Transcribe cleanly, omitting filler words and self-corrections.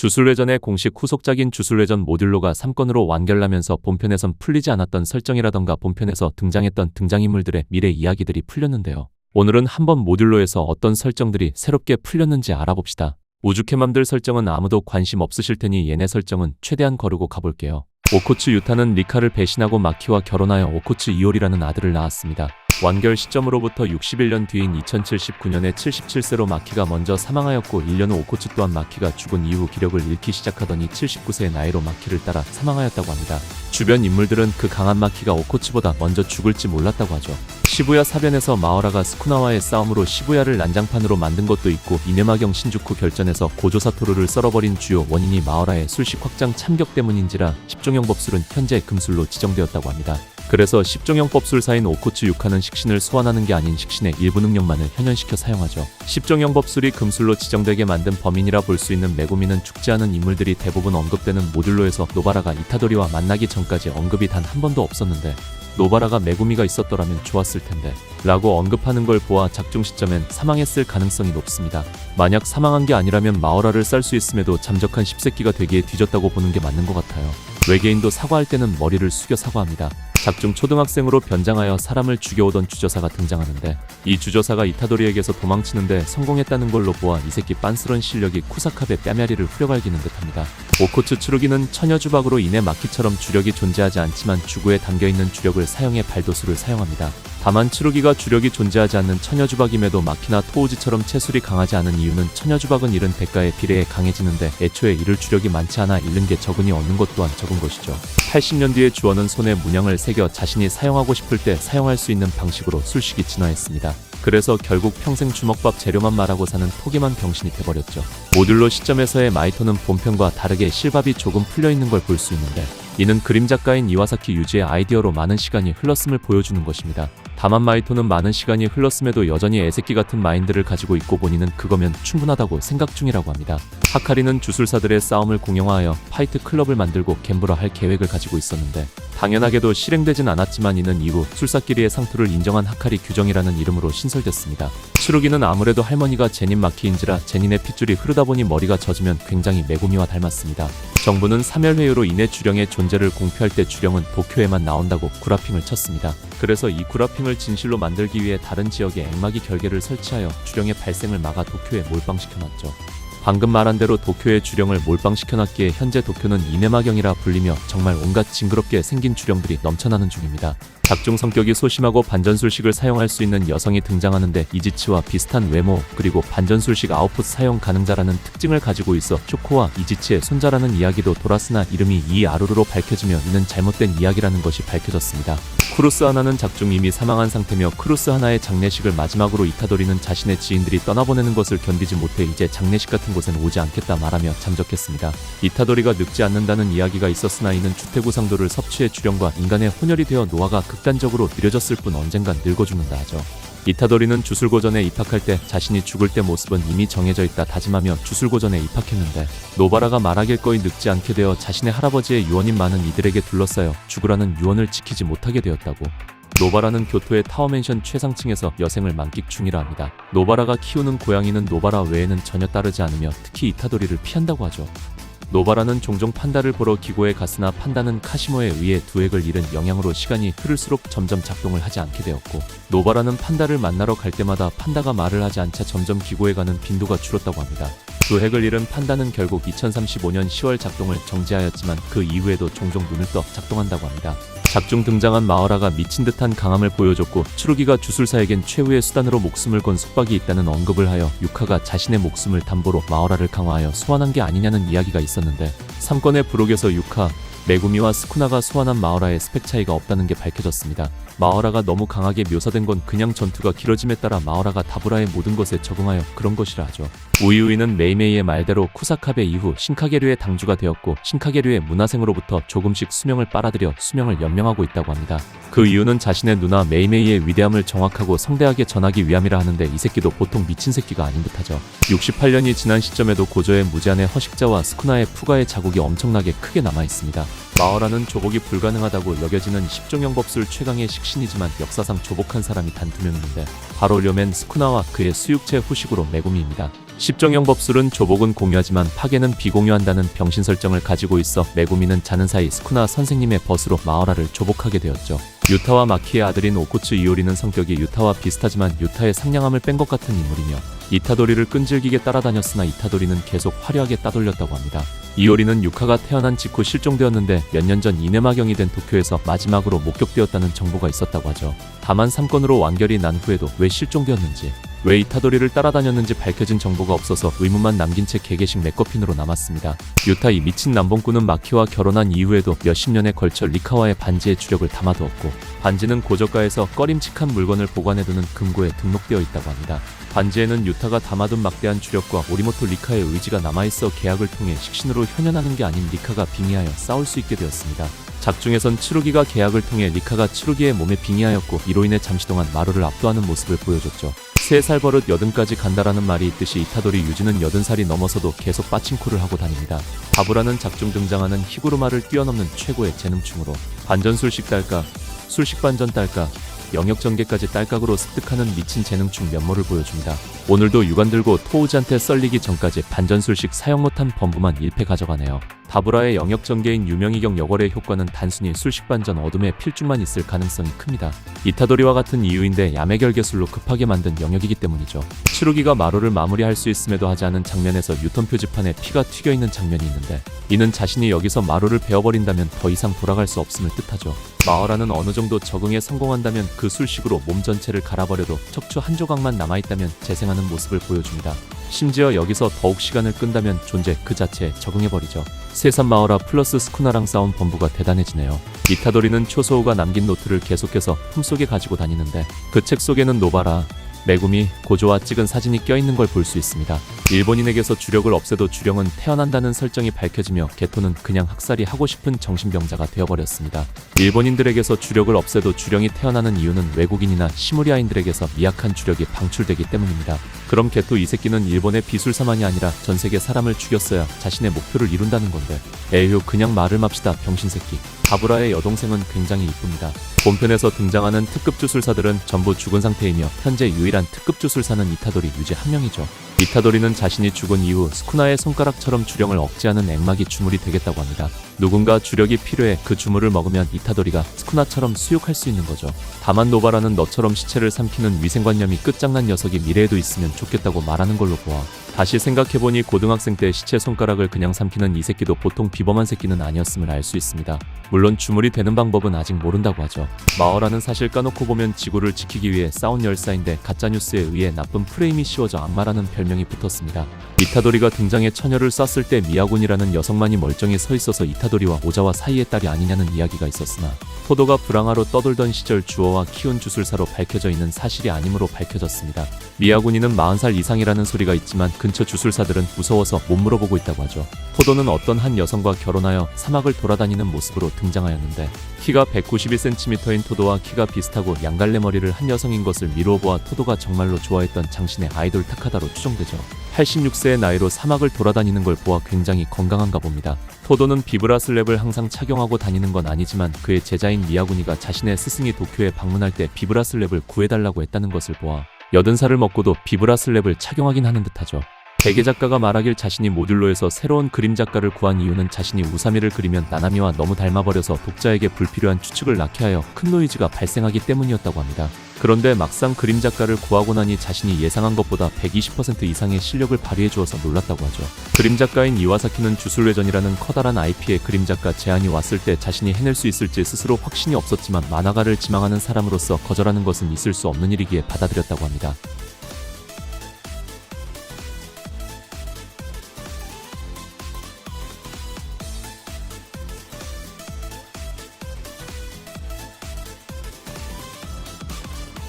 주술회전의 공식 후속작인 주술회전 모듈로가 3건으로 완결나면서 본편에선 풀리지 않았던 설정이라던가 본편에서 등장했던 등장인물들의 미래 이야기들이 풀렸는데요. 오늘은 한번 모듈로에서 어떤 설정들이 새롭게 풀렸는지 알아봅시다. 우주캐맘들 설정은 아무도 관심 없으실 테니 얘네 설정은 최대한 거르고 가볼게요. 오코츠 유타는 리카를 배신하고 마키와 결혼하여 오코츠 이올이라는 아들을 낳았습니다. 완결 시점으로부터 61년 뒤인 2079년에 77세로 마키가 먼저 사망하였고 1년 후 오코츠 또한 마키가 죽은 이후 기력을 잃기 시작하더니 79세의 나이로 마키를 따라 사망하였다고 합니다. 주변 인물들은 그 강한 마키가 오코츠보다 먼저 죽을지 몰랐다고 하죠. 시부야 사변에서 마어라가 스쿠나와의 싸움으로 시부야를 난장판으로 만든 것도 있고 이네마경 신주쿠 결전에서 고조 사토루를 썰어버린 주요 원인이 마어라의 술식 확장 참격 때문인지라 10종형 법술은 현재 금술로 지정되었다고 합니다. 그래서 10종형 법술사인 오코츠 유카는 식신을 소환하는 게 아닌 식신의 일부 능력만을 현현시켜 사용하죠. 10종형 법술이 금술로 지정되게 만든 범인이라 볼 수 있는 메구미는 죽지 않은 인물들이 대부분 언급되는 모듈로에서 노바라가 이타도리와 만나기 전까지 언급이 단 한 번도 없었는데 노바라가 메구미가 있었더라면 좋았을 텐데 라고 언급하는 걸 보아 작중 시점엔 사망했을 가능성이 높습니다. 만약 사망한 게 아니라면 마오라를 쌀 수 있음에도 잠적한 10세끼가 되기에 뒤졌다고 보는 게 맞는 것 같아요. 외계인도 사과할 때는 머리를 숙여 사과합니다. 작중 초등학생으로 변장하여 사람을 죽여오던 주저사가 등장하는데 이 주저사가 이타도리에게서 도망치는데 성공했다는 걸로 보아 이 새끼 빤스런 실력이 쿠사캅의 뺨야리를 후려갈기는 듯합니다. 오코츠 추루기는 처녀주박으로 인해 마키처럼 주력이 존재하지 않지만 주구에 담겨있는 주력을 사용해 발도수를 사용합니다. 다만 추루기가 주력이 존재하지 않는 처녀주박임에도 마키나 토우지처럼 체술이 강하지 않은 이유는 처녀주박은 잃은 대가에 비례해 강해지는데 애초에 잃을 주력이 많지 않아 잃는 게 적으니 얻는 것 또한 적은 것이죠. 80년 뒤에 주어는 손에 문양을 새겨 자신이 사용하고 싶을 때 사용할 수 있는 방식으로 술식이 진화했습니다. 그래서 결국 평생 주먹밥 재료만 말하고 사는 포기만 병신이 돼버렸죠. 모듈로 시점에서의 마이토는 본편과 다르게 실밥이 조금 풀려있는 걸 볼 수 있는데 이는 그림 작가인 이와사키 유지의 아이디어로 많은 시간이 흘렀음을 보여주는 것입니다. 다만 마이토는 많은 시간이 흘렀음에도 여전히 애새끼 같은 마인드를 가지고 있고 본인은 그거면 충분하다고 생각 중이라고 합니다. 하카리는 주술사들의 싸움을 공용화하여 파이트 클럽을 만들고 갬블화 할 계획을 가지고 있었는데 당연하게도 실행되진 않았지만 이는 이후 술사끼리의 상투를 인정한 하카리 규정이라는 이름으로 신설됐습니다. 추루기는 아무래도 할머니가 제닌 마키인지라 제닌의 핏줄이 흐르다 보니 머리가 젖으면 굉장히 메구미와 닮았습니다. 정부는 사멸회유로 인해 주령의 존재를 공표할 때 주령은 도쿄에만 나온다고 구라핑을 쳤습니다. 그래서 이 구라핑을 진실로 만들기 위해 다른 지역에 액막이 결계를 설치하여 주령의 발생을 막아 도쿄에 몰빵시켜놨죠. 방금 말한 대로 도쿄의 주령을 몰빵시켜놨기에 현재 도쿄는 이네마경이라 불리며 정말 온갖 징그럽게 생긴 주령들이 넘쳐나는 중입니다. 작중 성격이 소심하고 반전술식을 사용할 수 있는 여성이 등장하는데 이지치와 비슷한 외모 그리고 반전술식 아웃풋 사용 가능자라는 특징을 가지고 있어 쇼코와 이지치의 손자라는 이야기도 돌았으나 이름이 이아루루로 밝혀지며 이는 잘못된 이야기라는 것이 밝혀졌습니다. 크루스 하나는 작중 이미 사망한 상태며 크루스 하나의 장례식을 마지막으로 이타도리는 자신의 지인들이 떠나보내는 것을 견디지 못해 이제 장례식 같은 곳엔 오지 않겠다 말하며 잠적했습니다. 이타도리가 늙지 않는다는 이야기가 있었으나 이는 주태구상도를 섭취해 주령과 인간의 혼혈이 되어 노화가 극단적으로 느려졌을 뿐 언젠간 늙어 죽는다 하죠. 이타도리는 주술고전에 입학할 때 자신이 죽을 때 모습은 이미 정해져 있다 다짐하며 주술고전에 입학했는데 노바라가 말하길 거의 늙지 않게 되어 자신의 할아버지의 유언인 많은 이들에게 둘러싸여 죽으라는 유언을 지키지 못하게 되었다고. 노바라는 교토의 타워맨션 최상층에서 여생을 만끽 중이라 합니다. 노바라가 키우는 고양이는 노바라 외에는 전혀 따르지 않으며 특히 이타도리를 피한다고 하죠. 노바라는 종종 판다를 보러 기고에 갔으나 판다는 카시모에 의해 두획을 잃은 영향으로 시간이 흐를수록 점점 작동을 하지 않게 되었고 노바라는 판다를 만나러 갈 때마다 판다가 말을 하지 않자 점점 기고에 가는 빈도가 줄었다고 합니다. 두획을 잃은 판다는 결국 2035년 10월 작동을 정지하였지만 그 이후에도 종종 눈을 떠 작동한다고 합니다. 작중 등장한 마어라가 미친 듯한 강함을 보여줬고 추루기가 주술사에겐 최후의 수단으로 목숨을 건 속박이 있다는 언급을 하여 유카가 자신의 목숨을 담보로 마어라를 강화하여 소환한 게 아니냐는 이야기가 있었는데 3건의 부록에서 유카, 메구미와 스쿠나가 소환한 마어라의 스펙 차이가 없다는 게 밝혀졌습니다. 마어라가 너무 강하게 묘사된 건 그냥 전투가 길어짐에 따라 마어라가 다브라의 모든 것에 적응하여 그런 것이라 하죠. 우이우이는 메이메이의 말대로 쿠사카베 이후 신카게류의 당주가 되었고 신카게류의 문화생으로부터 조금씩 수명을 빨아들여 수명을 연명하고 있다고 합니다. 그 이유는 자신의 누나 메이메이의 위대함을 정확하고 성대하게 전하기 위함이라 하는데 이 새끼도 보통 미친 새끼가 아닌 듯하죠. 68년이 지난 시점에도 고조의 무제한의 허식자와 스쿠나의 푸가의 자국이 엄청나게 크게 남아있습니다. 마어라는 조복이 불가능하다고 여겨지는 10종형 법술 최강의 식신이지만 역사상 조복한 사람이 단 2명 있는데 바로 료멘 스쿠나와 그의 수육체 후식으로 메구미입니다. 십종형 법술은 조복은 공유하지만 파괴는 비공유한다는 병신 설정을 가지고 있어 메구미는 자는 사이 스쿠나 선생님의 벗으로 마어라를 조복하게 되었죠. 유타와 마키의 아들인 오코츠 이오리는 성격이 유타와 비슷하지만 유타의 상냥함을 뺀 것 같은 인물이며 이타도리를 끈질기게 따라다녔으나 이타도리는 계속 화려하게 따돌렸다고 합니다. 이오리는 유카가 태어난 직후 실종되었는데 몇 년 전 이네마경이 된 도쿄에서 마지막으로 목격되었다는 정보가 있었다고 하죠. 다만 3건으로 완결이 난 후에도 왜 실종되었는지, 왜 이타도리를 따라다녔는지 밝혀진 정보가 없어서 의문만 남긴 채 개개식 맥거핀으로 남았습니다. 유타 이 미친 남봉꾼은 마키와 결혼한 이후에도 몇십 년에 걸쳐 리카와의 반지의 주력을 담아두었고, 반지는 고저가에서 꺼림칙한 물건을 보관해두는 금고에 등록되어 있다고 합니다. 반지에는 유타가 담아둔 막대한 주력과 오리모토 리카의 의지가 남아있어 계약을 통해 식신으로 현현하는 게 아닌 리카가 빙의하여 싸울 수 있게 되었습니다. 작중에선 츠루기가 계약을 통해 리카가 츠루기의 몸에 빙의하였고 이로 인해 잠시 동안 마루를 압도하는 모습을 보여줬죠. 3살 버릇 80까지 간다라는 말이 있듯이 이타도리 유지는 80살이 넘어서도 계속 빠친코를 하고 다닙니다. 바브라는 작중 등장하는 히구르마를 뛰어넘는 최고의 재능충으로 반전술식 딸깍, 술식 반전 딸깍, 영역 전개까지 딸깍으로 습득하는 미친 재능충 면모를 보여줍니다. 오늘도 유관 들고 토우지한테 썰리기 전까지 반전술식 사용 못한 범부만 1패 가져가네요. 바브라의 영역 전개인 유명이경 여걸의 효과는 단순히 술식 반전 어둠의 필중만 있을 가능성이 큽니다. 이타도리와 같은 이유인데 야매결계술로 급하게 만든 영역이기 때문이죠. 츠루기가 마루를 마무리할 수 있음에도 하지 않은 장면에서 유턴 표지판에 피가 튀겨있는 장면이 있는데 이는 자신이 여기서 마루를 베어버린다면 더 이상 돌아갈 수 없음을 뜻하죠. 마어라는 어느 정도 적응에 성공한다면 그 술식으로 몸 전체를 갈아버려도 척추 한 조각만 남아있다면 재생하는 모습을 보여줍니다. 심지어 여기서 더욱 시간을 끈다면 존재 그 자체에 적응해버리죠. 세산 마어라 플러스 스쿠나랑 싸운 범부가 대단해지네요. 이타도리는 초소우가 남긴 노트를 계속해서 품속에 가지고 다니는데 그 책 속에는 노바라, 메구미, 고조와 찍은 사진이 껴있는 걸 볼 수 있습니다. 일본인에게서 주력을 없애도 주령은 태어난다는 설정이 밝혀지며 게토는 그냥 학살이 하고 싶은 정신병자가 되어버렸습니다. 일본인들에게서 주력을 없애도 주령이 태어나는 이유는 외국인이나 시무리아인들에게서 미약한 주력이 방출되기 때문입니다. 그럼 게토 이 새끼는 일본의 비술사만이 아니라 전세계 사람을 죽였어야 자신의 목표를 이룬다는 건데 에휴 그냥 말을 맙시다 병신새끼. 바브라의 여동생은 굉장히 이쁩니다. 본편에서 등장하는 특급 주술사들은 전부 죽은 상태이며 현재 유일한 특급 주술사는 이타도리 유지 한 명이죠. 이타도리는 자신이 죽은 이후 스쿠나의 손가락처럼 주령을 억제하는 액막이 주물이 되겠다고 합니다. 누군가 주력이 필요해 그 주물을 먹으면 이타도리가 스쿠나처럼 수육할 수 있는 거죠. 다만 노바라는 너처럼 시체를 삼키는 위생관념이 끝장난 녀석이 미래에도 있으면 좋겠다고 말하는 걸로 보아 다시 생각해보니 고등학생 때 시체 손가락을 그냥 삼키는 이 새끼도 보통 비범한 새끼는 아니었음을 알 수 있습니다. 물론 주물이 되는 방법은 아직 모른다고 하죠. 마어라는 사실 까놓고 보면 지구를 지키기 위해 싸운 열사인데 가짜뉴스에 의해 나쁜 프레임이 씌워져 악마라는 별명이 붙었습니다. 이타도리가 등장해 처녀를 쐈을 때 미야군이라는 여성만이 멀쩡히 서 있어서 이타도리와 오자와 사이의 딸이 아니냐는 이야기가 있었으나 토도가 불황하로 떠돌던 시절 주어와 키운 주술사로 밝혀져 있는 사실이 아니므로 밝혀졌습니다. 미야군이는 40살 이상이라는 소리가 있지만 근처 주술사들은 무서워서 못 물어보고 있다고 하죠. 토도는 어떤 한 여성과 결혼하여 사막을 돌아다니는 모습으로 등장하였는데 키가 191cm인 토도와 키가 비슷하고 양갈래 머리를 한 여성인 것을 미루어 보아 토도가 정말로 좋아했던 장신의 아이돌 타카다로 추정되죠. 86세의 나이로 사막을 돌아다니는 걸 보아 굉장히 건강한가 봅니다. 토도는 비브라 슬랩을 항상 착용하고 다니는 건 아니지만 그의 제자인 미야군이가 자신의 스승이 도쿄에 방문할 때 비브라 슬랩을 구해달라고 했다는 것을 보아 80살을 먹고도 비브라 슬랩을 착용하긴 하는 듯하죠. 대개 작가가 말하길 자신이 모듈로에서 새로운 그림 작가를 구한 이유는 자신이 우사미를 그리면 나나미와 너무 닮아버려서 독자에게 불필요한 추측을 낳게 하여 큰 노이즈가 발생하기 때문이었다고 합니다. 그런데 막상 그림 작가를 구하고 나니 자신이 예상한 것보다 120% 이상의 실력을 발휘해 주어서 놀랐다고 하죠. 그림 작가인 이와사키는 주술회전이라는 커다란 IP의 그림 작가 제안이 왔을 때 자신이 해낼 수 있을지 스스로 확신이 없었지만 만화가를 지망하는 사람으로서 거절하는 것은 있을 수 없는 일이기에 받아들였다고 합니다.